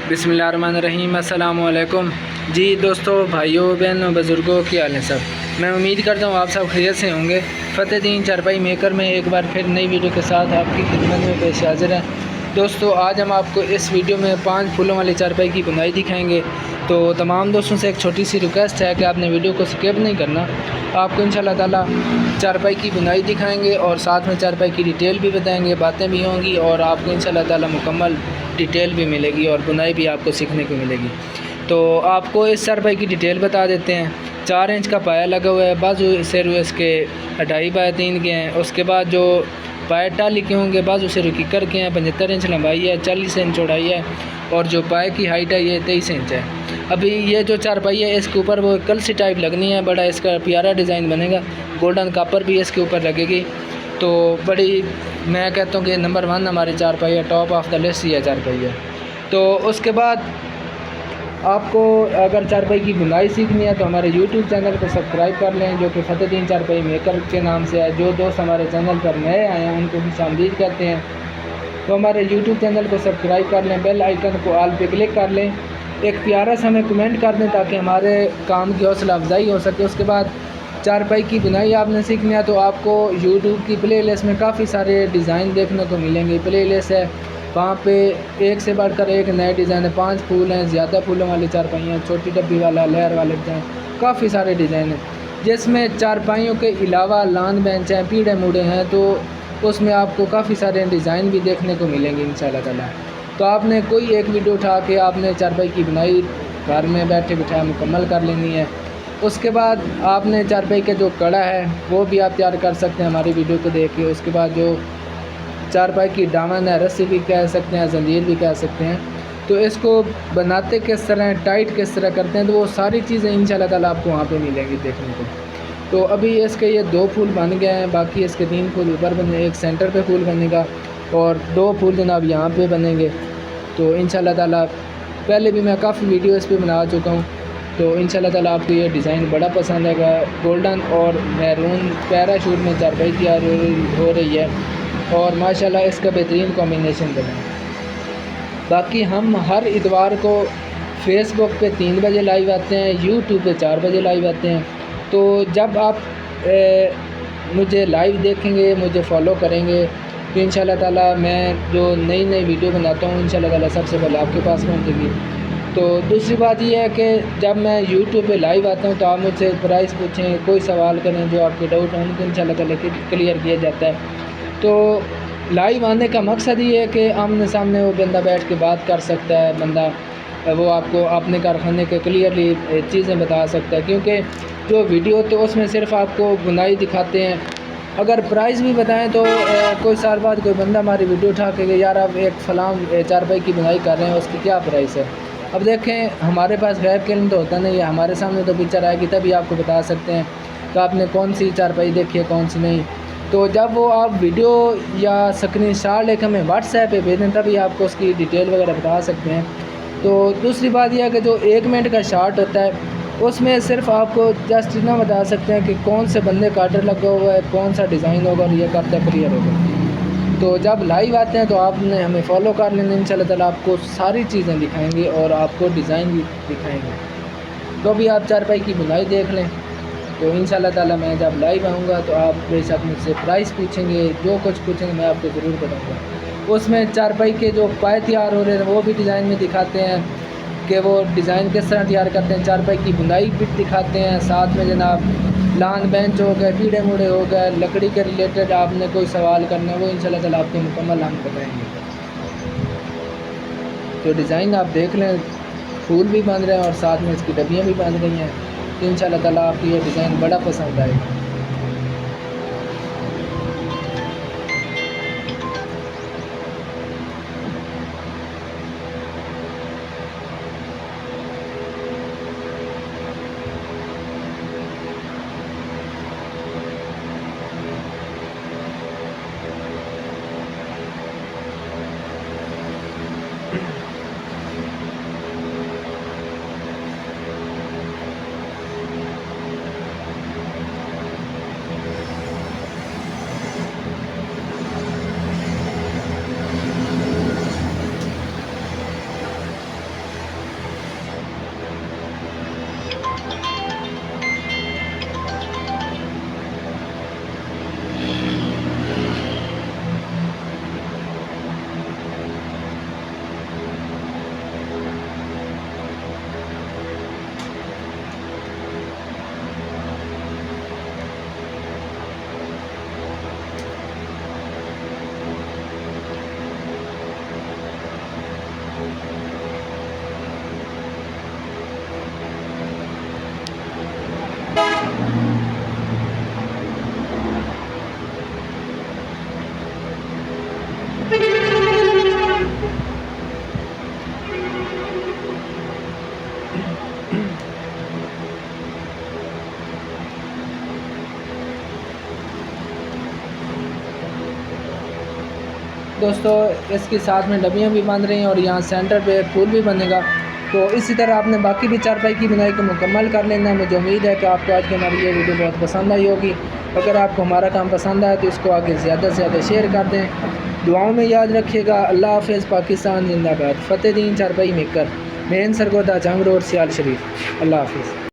بسم اللہ الرحمن الرحیم۔ السلام علیکم جی دوستو، بھائیوں، بہنوں، بزرگوں، کیا حال ہے سب؟ میں امید کرتا ہوں آپ سب خیریت سے ہوں گے۔ فتح دین چارپائی میکر میں ایک بار پھر نئی ویڈیو کے ساتھ آپ کی خدمت میں پیش حاضر ہیں۔ دوستو، آج ہم آپ کو اس ویڈیو میں 5 پھولوں والی چارپائی کی بنائی دکھائیں گے۔ تو تمام دوستوں سے ایک چھوٹی سی ریکویسٹ ہے کہ آپ نے ویڈیو کو سکپ نہیں کرنا۔ آپ کو انشاءاللہ تعالی چارپائی کی بنائی دکھائیں گے اور ساتھ میں چارپائی کی ڈیٹیل بھی بتائیں گے، باتیں بھی ہوں گی اور آپ کو انشاءاللہ تعالی مکمل ڈیٹیل بھی ملے گی اور بنائی بھی آپ کو سیکھنے کو ملے گی۔ تو آپ کو اس چارپائی کی ڈیٹیل بتا دیتے ہیں۔ 4 انچ کا پایا لگا ہوا ہے، بازو سر اس کے 2.5 بائی 3 کے ہیں۔ اس کے بعد جو پائے ٹالی کے ہوں گے، بازو سر کی کر کے ہیں، 75 انچ لمبائی ہے، 40 انچ چوڑائی ہے اور جو پائے کی ہائٹ ہے یہ 23 انچ ہے۔ ابھی یہ جو چارپائی ہے اس کے اوپر وہ کلسی ٹائپ لگنی ہے، بڑا اس کا پیارا ڈیزائن بنے گا، گولڈن کاپر بھی اس کے اوپر لگے گی۔ تو بڑی میں کہتا ہوں کہ نمبر 1 ہماری چارپائی ہے، ٹاپ آف دا لسٹ یہ چارپائی ہے۔ تو اس کے بعد آپ کو اگر چارپائی کی بنائی سیکھنی ہے تو ہمارے یوٹیوب چینل کو سبسکرائب کر لیں، جو کہ فتح دین چارپائی میکر کے نام سے ہے۔ جو دوست ہمارے چینل پر نئے آئے ہیں ان کو خوش آمدید کہتے ہیں۔ تو ہمارے یوٹیوب چینل کو سبسکرائب کر لیں، بیل آئیکن کو آل پہ کلک کر لیں، ایک پیارا سا ہمیں کمنٹ کر دیں تاکہ ہمارے کام کی حوصلہ افزائی ہو سکے۔ اس کے بعد چارپائی کی بنائی آپ نے سیکھنی ہے تو آپ کو یوٹیوب کی پلے لسٹ میں کافی سارے ڈیزائن دیکھنے کو ملیں گے۔ پلے لسٹ ہے، وہاں پہ ایک سے بڑھ کر ایک نئے ڈیزائن ہے، 5 پھول ہیں، زیادہ پھولوں والی چارپائی ہیں، چھوٹی ڈبی والا، لیئر والے ڈیزائن، کافی سارے ڈیزائن ہیں جس میں چارپائیوں کے علاوہ لان بینچ ہیں، پیڑے موڑے ہیں، تو اس میں آپ کو کافی سارے ڈیزائن بھی دیکھنے کو ملیں گے انشاءاللہ تعالی۔ تو آپ نے کوئی ایک ویڈیو اٹھا کے آپ نے چارپائی کی بنائی گھر میں بیٹھے بٹھائے مکمل کر لینی ہے۔ اس کے بعد آپ نے چارپائی کا جو کڑا ہے وہ بھی آپ تیار کر سکتے ہیں ہماری ویڈیو کو دیکھ کے۔ اس کے بعد جو چارپائی کی دامن ہے، رسی بھی کہہ سکتے ہیں، زنجیر بھی کہہ سکتے ہیں، تو اس کو بناتے کس طرح ہیں، ٹائٹ کس طرح کرتے ہیں، تو وہ ساری چیزیں انشاءاللہ تعالیٰ آپ کو وہاں پہ ملیں گی دیکھنے کو۔ تو ابھی اس کے یہ 2 پھول بن گئے ہیں، باقی اس کے 3 پھول اوپر بنے، ایک سینٹر پہ پھول بنے گا اور 2 پھول جناب یہاں پہ بنیں گے۔ تو انشاءاللہ تعالیٰ پہلے بھی میں کافی ویڈیو اس پہ بنا چکا ہوں، تو انشاءاللہ تعالیٰ آپ کو یہ ڈیزائن بڑا پسند آئے گا۔ گولڈن اور میرون پیراشوٹ میں چارپائی تیار ہو رہی ہے اور ماشاءاللہ اس کا بہترین کمبینیشن بنا۔ باقی ہم ہر اتوار کو فیس بک پہ 3 بجے لائیو آتے ہیں، یوٹیوب پہ 4 بجے لائیو آتے ہیں۔ تو جب آپ مجھے لائیو دیکھیں گے، مجھے فالو کریں گے، تو انشاءاللہ تعالیٰ میں جو نئی ویڈیو بناتا ہوں انشاءاللہ تعالیٰ سب سے پہلے آپ کے پاس پہنچے گی۔ تو دوسری بات یہ ہے کہ جب میں یوٹیوب پہ لائیو آتا ہوں تو آپ مجھ سے پرائز پوچھیں، کوئی سوال کریں، جو آپ کے ڈاؤٹ ہیں ان کو انشاءاللہ تعالیٰ کلیئر کیا جاتا ہے۔ تو لائیو آنے کا مقصد یہ ہے کہ آمنے سامنے وہ بندہ بیٹھ کے بات کر سکتا ہے، بندہ وہ آپ کو اپنے کارخانے کے کلیئرلی چیزیں بتا سکتا ہے، کیونکہ جو ویڈیو تو اس میں صرف آپ کو بنائی دکھاتے ہیں۔ اگر پرائز بھی بتائیں تو کوئی سال بعد کوئی بندہ ہماری ویڈیو اٹھا کے کہ یار آپ ایک فلاں چارپائی کی بنائی کر رہے ہیں، اس کی کیا پرائز ہے؟ اب دیکھیں ہمارے پاس غیب کے علم تو ہوتا نہیں ہے، ہمارے سامنے تو پکچر آئے گی تبھی آپ کو بتا سکتے ہیں کہ آپ نے کون سی چارپائی دیکھی ہے کون سی نہیں۔ تو جب وہ آپ ویڈیو یا اسکرین شاٹ لے کے ہمیں واٹس ایپ پہ بھیجیں تبھی آپ کو اس کی ڈیٹیل وغیرہ بتا سکتے ہیں۔ تو دوسری بات یہ ہے کہ جو 1 منٹ کا شاٹ ہوتا ہے اس میں صرف آپ کو جسٹ اتنا بتا سکتے ہیں کہ کون سے بندے کا آرڈر لگا ہوا ہے، کون سا ڈیزائن ہوگا اور یہ کب تک کلیئر ہوگا۔ تو جب لائیو آتے ہیں تو آپ نے ہمیں فالو کر لینا، انشاءاللہ تعالیٰ آپ کو ساری چیزیں دکھائیں گے اور آپ کو ڈیزائن بھی دکھائیں گے۔ تو بھی آپ چارپائی کی بنائی دیکھ لیں، تو انشاءاللہ تعالیٰ میں جب لائیو آؤں گا تو آپ بے شک مجھ سے پرائز پوچھیں گے، جو کچھ پوچھیں گے میں آپ کو ضرور بتاؤں گا۔ اس میں چارپائی کے جو پائے تیار ہو رہے ہیں وہ بھی ڈیزائن میں دکھاتے ہیں کہ وہ ڈیزائن کس طرح تیار کرتے ہیں، چارپائی کی بنائی بھی دکھاتے ہیں، ساتھ میں جناب لان بینچ ہو گئے، پیڑے موڑے ہو گئے، لکڑی کے ریلیٹڈ آپ نے کوئی سوال کرنا ہے وہ انشاءاللہ تعالیٰ آپ کو مکمل ہم بتائیں گے۔ تو ڈیزائن آپ دیکھ لیں، پھول بھی بن رہے ہیں اور ساتھ میں اس کی ڈبیاں بھی بن رہی ہیں، تو انشاءاللہ تعالیٰ آپ کو یہ ڈیزائن بڑا پسند آئے گا۔ دوستو اس کے ساتھ میں ڈبیاں بھی بن رہی ہیں اور یہاں سینٹر پہ ایک پھول بھی بنے گا. تو اسی طرح آپ نے باقی بھی چارپائی کی بنائی کو مکمل کر لینا ہے. مجھے امید ہے کہ آپ کو آج کی ہماری یہ ویڈیو بہت پسند آئی ہوگی. اگر آپ کو ہمارا کام پسند آئے تو اس کو آگے زیادہ سے زیادہ شیئر کر دیں. دعاؤں میں یاد رکھیے گا. اللہ حافظ. پاکستان زندہ باد. فتح دین چارپائی میکر, مین سرگودا جنگ روڈ, سیال شریف. اللہ حافظ.